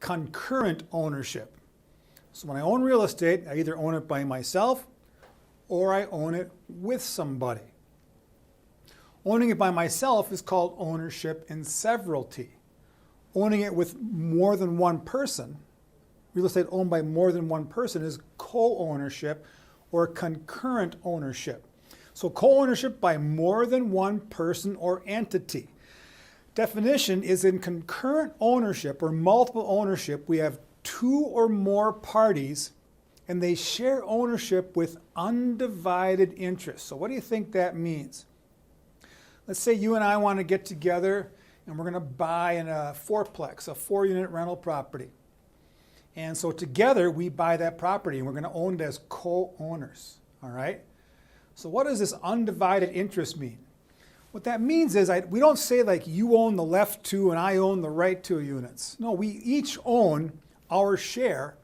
concurrent ownership. So when I own real estate, I either own it by myself or I own it with somebody. Owning it by myself is called ownership in severalty. Owning it with more than one person, real estate owned by more than one person, is co-ownership or concurrent ownership. So co-ownership by more than one person or entity. Definition is in concurrent ownership or multiple ownership, we have two or more parties and they share ownership with undivided interest. So what do you think that means? Let's say you and I want to get together and we're going to buy a fourplex, a 4-unit rental property. And so together we buy that property and we're going to own it as co-owners, all right? So what does this undivided interest mean? What that means is we don't say like you own the left 2 and I own the right 2 units. No, we each own our share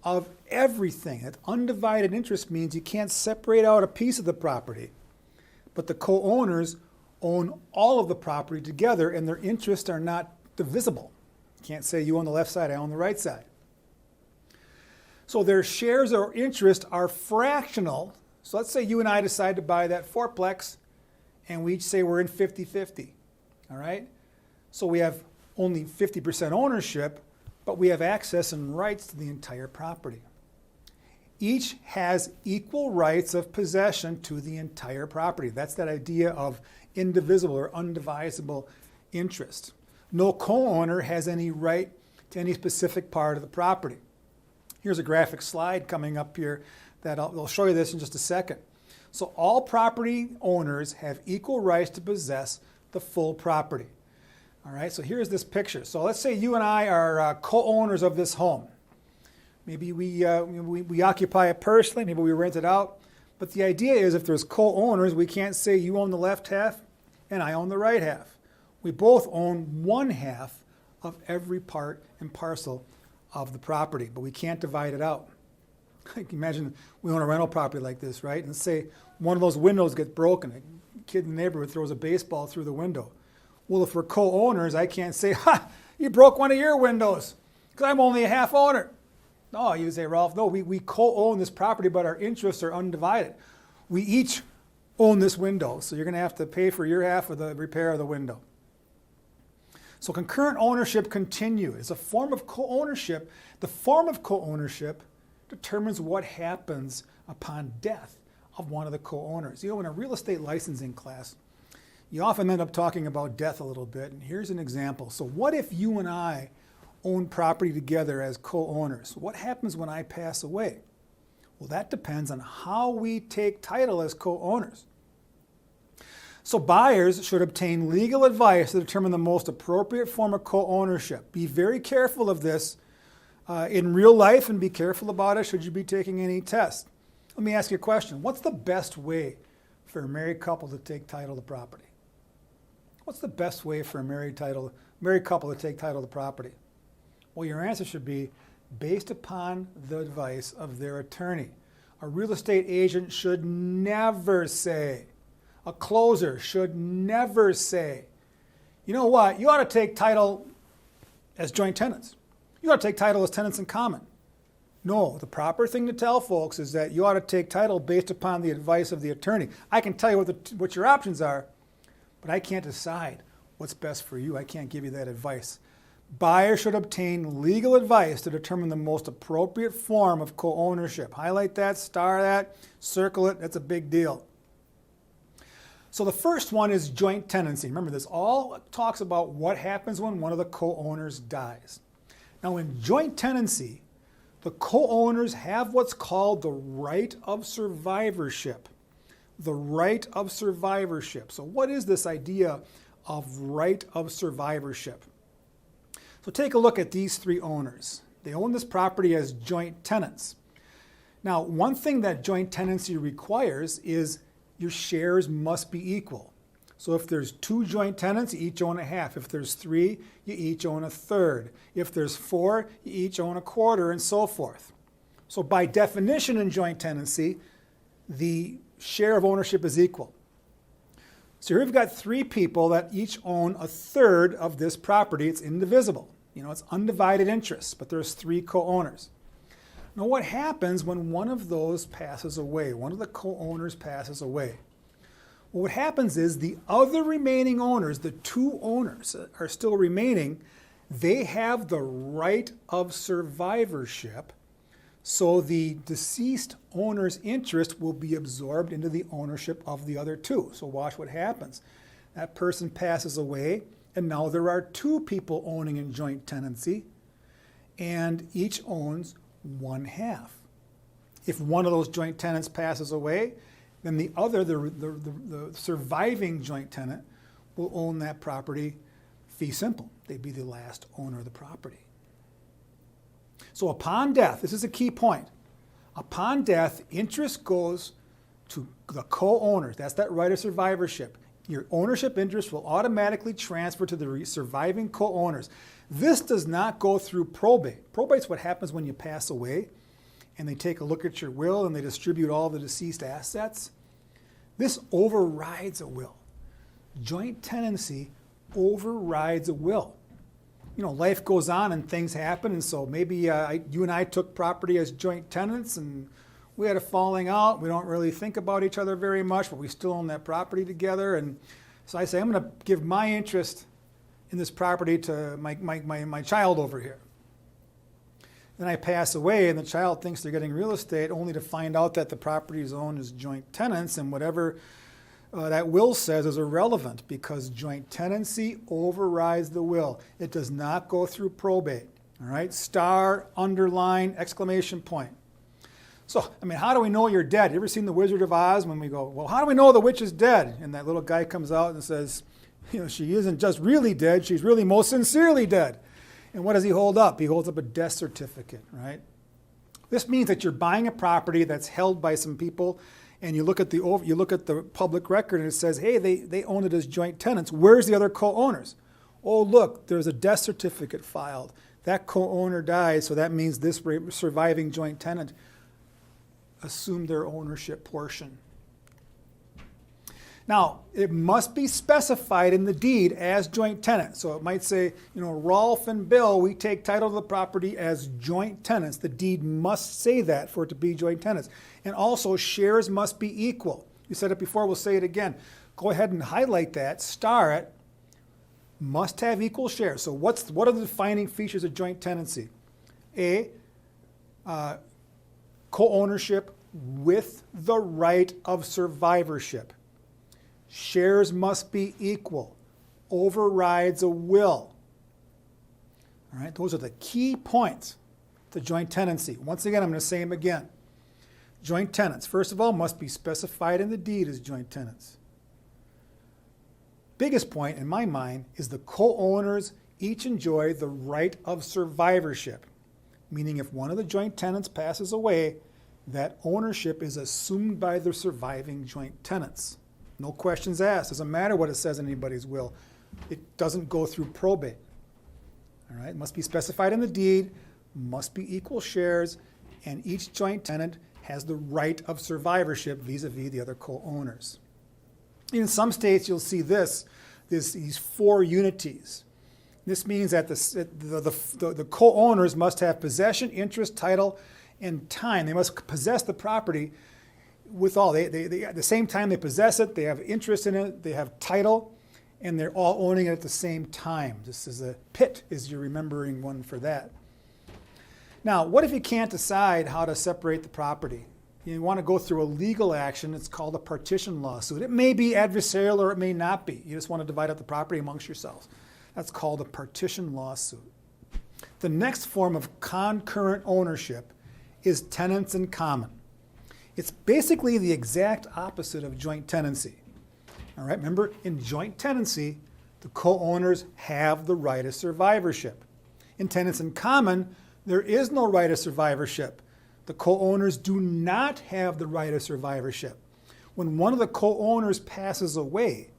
of everything. That undivided interest means you can't separate out a piece of the property, but the co-owners own all of the property together and their interests are not divisible. You can't say you own the left side, I own the right side. So their shares or interest are fractional. So let's say you and I decide to buy that fourplex and we each say we're in 50-50, all right? So we have only 50% ownership, but we have access and rights to the entire property. Each has equal rights of possession to the entire property. That's that idea of indivisible or undivisible interest. No co-owner has any right to any specific part of the property. Here's a graphic slide coming up here that I'll show you this in just a second. So all property owners have equal rights to possess the full property. All right, so here's this picture. So let's say you and I are co-owners of this home. Maybe we occupy it personally, maybe we rent it out. But the idea is if there's co-owners, we can't say you own the left half and I own the right half. We both own one half of every part and parcel of the property, but we can't divide it out. Imagine we own a rental property like this, right? And say one of those windows gets broken. A kid in the neighborhood throws a baseball through the window. Well, if we're co-owners, I can't say, ha, you broke one of your windows because I'm only a half owner. No, you say, Ralph, no, we co-own this property, but our interests are undivided. We each own this window, so you're going to have to pay for your half of the repair of the window. So concurrent ownership continues. It's a form of co-ownership. The form of co-ownership determines what happens upon death of one of the co-owners. You know, in a real estate licensing class, you often end up talking about death a little bit, and here's an example. So what if you and I own property together as co-owners? What happens when I pass away? Well, that depends on how we take title as co-owners. So buyers should obtain legal advice to determine the most appropriate form of co-ownership. Be very careful of this in real life and be careful about it should you be taking any test. Let me ask you a question. What's the best way for a married couple to take title to property? What's the best way for a married couple to take title to property? Well, your answer should be based upon the advice of their attorney. A real estate agent should never say, a closer should never say, you know what, you ought to take title as joint tenants. You ought to take title as tenants in common. No, the proper thing to tell folks is that you ought to take title based upon the advice of the attorney. I can tell you what your options are, but I can't decide what's best for you. I can't give you that advice. Buyers should obtain legal advice to determine the most appropriate form of co-ownership. Highlight that, star that, circle it. That's a big deal. So the first one is joint tenancy. Remember, this all talks about what happens when one of the co-owners dies. Now, in joint tenancy, the co-owners have what's called the right of survivorship. The right of survivorship. So what is this idea of right of survivorship? So take a look at these three owners. They own this property as joint tenants. Now, one thing that joint tenancy requires is your shares must be equal. So if there's 2 joint tenants, you each own a half. If there's 3, you each own a third. If there's 4, you each own a quarter, and so forth. So by definition in joint tenancy, the share of ownership is equal. So here we've got 3 people that each own a third of this property. It's indivisible. It's undivided interest, but there's 3 co-owners. Now what happens when one of those passes away? One of the co-owners passes away. Well, what happens is the other remaining owners, the 2 owners are still remaining, they have the right of survivorship, so the deceased owner's interest will be absorbed into the ownership of the other 2. So watch what happens. That person passes away, and now there are 2 people owning in joint tenancy, and each owns 1/2. If one of those joint tenants passes away, then the other, the surviving joint tenant, will own that property fee simple. They'd be the last owner of the property. So upon death, this is a key point. Upon death, interest goes to the co-owners. That's that right of survivorship. Your ownership interest will automatically transfer to the surviving co-owners. This does not go through probate. Probate's what happens when you pass away and they take a look at your will and they distribute all the deceased assets. This overrides a will. Joint tenancy overrides a will. Life goes on and things happen, and so maybe you and I took property as joint tenants and we had a falling out. We don't really think about each other very much, but we still own that property together. And so I say, I'm going to give my interest in this property to my child over here. Then I pass away, and the child thinks they're getting real estate, only to find out that the property is owned as joint tenants, and whatever that will says is irrelevant because joint tenancy overrides the will. It does not go through probate. All right? Star, underline, exclamation point. So, how do we know you're dead? You ever seen The Wizard of Oz when we go, well, how do we know the witch is dead? And that little guy comes out and says, she isn't just really dead, she's really most sincerely dead. And what does he hold up? He holds up a death certificate, right? This means that you're buying a property that's held by some people, and you look at the public record and it says, hey, they own it as joint tenants. Where's the other co-owners? Oh, look, there's a death certificate filed. That co-owner died, so that means this surviving joint tenant assumed their ownership portion. Now, it must be specified in the deed as joint tenant. So it might say, Rolf and Bill, we take title to the property as joint tenants. The deed must say that for it to be joint tenants. And also, shares must be equal. You said it before, we'll say it again. Go ahead and highlight that, star it, must have equal shares. So what are the defining features of joint tenancy? A, co-ownership with the right of survivorship. Shares must be equal. Overrides a will. All right, those are the key points to joint tenancy. Once again, I'm going to say them again. Joint tenants, first of all, must be specified in the deed as joint tenants. Biggest point in my mind is the co-owners each enjoy the right of survivorship, meaning if one of the joint tenants passes away, that ownership is assumed by the surviving joint tenants. No questions asked. Doesn't matter what it says in anybody's will. It doesn't go through probate. All right, it must be specified in the deed, must be equal shares, and each joint tenant has the right of survivorship vis-a-vis the other co-owners. In some states, you'll see these 4 unities. This means that the co-owners must have possession, interest, title, and time. They must possess the property with all. They at the same time they possess it, they have interest in it, they have title, and they're all owning it at the same time. This is a PIT, is your remembering one for that. Now, what if you can't decide how to separate the property? You want to go through a legal action. It's called a partition lawsuit. It may be adversarial or it may not be. You just want to divide up the property amongst yourselves. That's called a partition lawsuit. The next form of concurrent ownership is tenants in common. It's basically the exact opposite of joint tenancy. All right, remember, in joint tenancy, the co-owners have the right of survivorship. In tenants in common, there is no right of survivorship. The co-owners do not have the right of survivorship. When one of the co-owners passes away,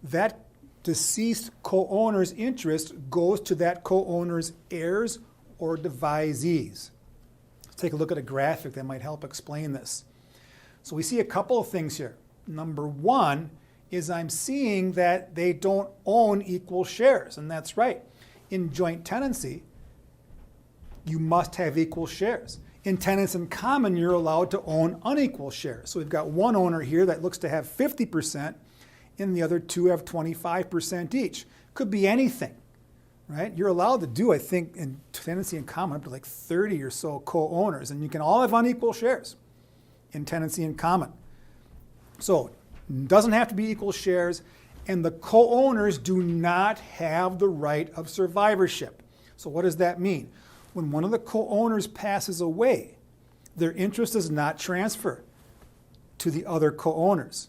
that deceased co-owner's interest goes to that co-owner's heirs or devisees. Let's take a look at a graphic that might help explain this. So we see a couple of things here. Number one is I'm seeing that they don't own equal shares, and that's right. In joint tenancy, you must have equal shares. In tenants in common, you're allowed to own unequal shares. So we've got one owner here that looks to have 50%, and the other two have 25% each. Could be anything, right? You're allowed to do, I think, in tenancy in common, up to like 30 or so co-owners, and you can all have unequal shares in tenancy in common. So it doesn't have to be equal shares, and the co-owners do not have the right of survivorship. So what does that mean? When one of the co-owners passes away, their interest does not transfer to the other co-owners.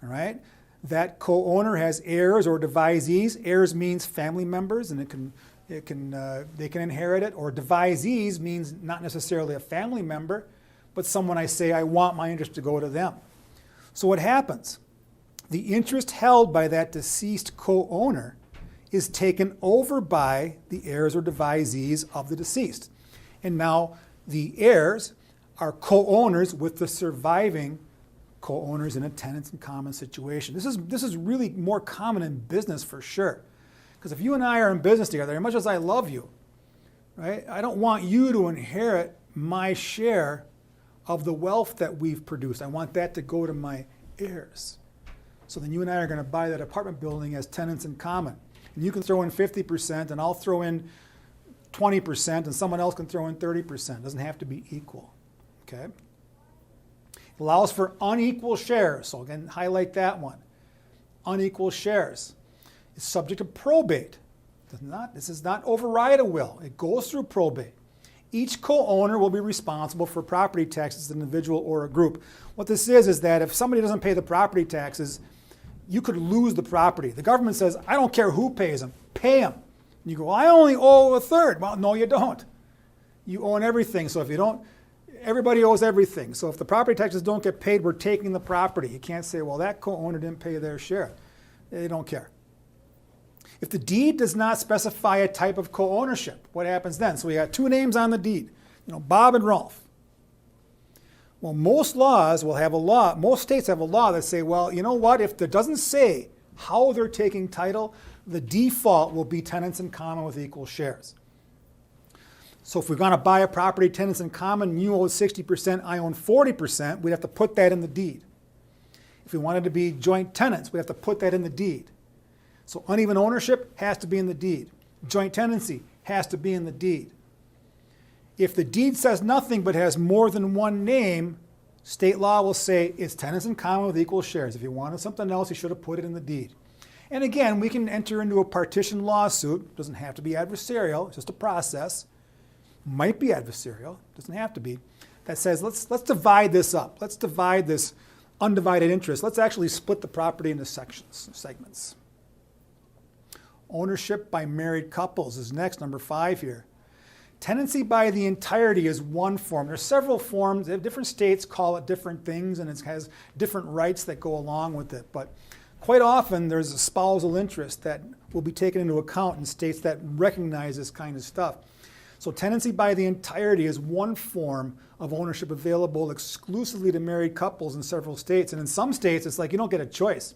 All right? That co-owner has heirs or devisees. Heirs means family members, and they can inherit it. Or devisees means not necessarily a family member, but someone I say I want my interest to go to them. So what happens? The interest held by that deceased co-owner is taken over by the heirs or devisees of the deceased. And now the heirs are co-owners with the surviving co-owners in a tenants in common situation. This is really more common in business for sure. Because if you and I are in business together, as much as I love you, right, I don't want you to inherit my share of the wealth that we've produced. I want that to go to my heirs. So then you and I are going to buy that apartment building as tenants in common. And you can throw in 50%, and I'll throw in 20%, and someone else can throw in 30%. It doesn't have to be equal. Okay? It allows for unequal shares. So again, highlight that one. Unequal shares. It's subject to probate. This does not override a will. It goes through probate. Each co-owner will be responsible for property taxes as an individual or a group. What this is that if somebody doesn't pay the property taxes, you could lose the property. The government says, I don't care who pays them, pay them. And you go, well, I only owe a third. Well, no, you don't. You own everything. So if you don't, everybody owes everything. So if the property taxes don't get paid, we're taking the property. You can't say, well, that co-owner didn't pay their share. They don't care. If the deed does not specify a type of co-ownership, what happens then? So we got two names on the deed, Bob and Rolf. Well, most states have a law that say, well, you know what? If it doesn't say how they're taking title, the default will be tenants in common with equal shares. So if we're going to buy a property, tenants in common, you own 60%, I own 40%, we'd have to put that in the deed. If we wanted to be joint tenants, we have to put that in the deed. So uneven ownership has to be in the deed. Joint tenancy has to be in the deed. If the deed says nothing but has more than one name, state law will say it's tenants in common with equal shares. If you wanted something else, you should have put it in the deed. And again, we can enter into a partition lawsuit. It doesn't have to be adversarial. It's just a process. Might be adversarial. Doesn't have to be. That says let's divide this up. Let's divide this undivided interest. Let's actually split the property into segments. Ownership by married couples is next, number 5 here. Tenancy by the entirety is one form. There's several forms. Different states call it different things, and it has different rights that go along with it. But quite often, there's a spousal interest that will be taken into account in states that recognize this kind of stuff. So tenancy by the entirety is one form of ownership available exclusively to married couples in several states. And in some states, it's like you don't get a choice.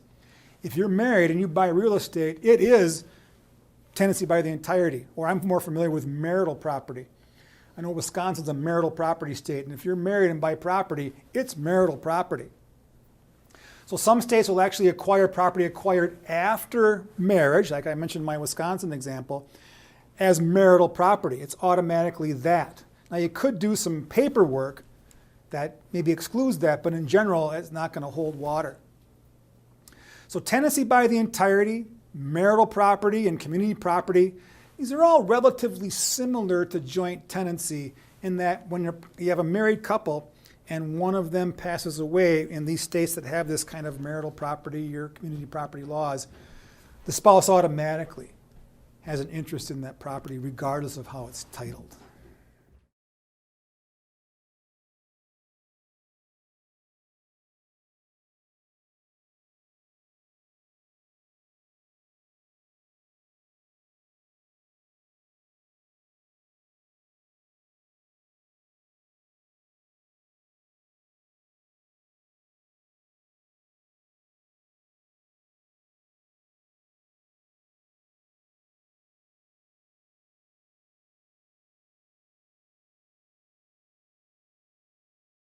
If you're married and you buy real estate, it is tenancy by the entirety, or I'm more familiar with marital property. I know Wisconsin's a marital property state, and if you're married and buy property, it's marital property. So some states will actually acquire property acquired after marriage, like I mentioned in my Wisconsin example, as marital property. It's automatically that. Now you could do some paperwork that maybe excludes that, but in general, it's not going to hold water. So tenancy by the entirety, marital property, and community property, these are all relatively similar to joint tenancy in that when you have a married couple and one of them passes away in these states that have this kind of marital property or community property laws, the spouse automatically has an interest in that property regardless of how it's titled.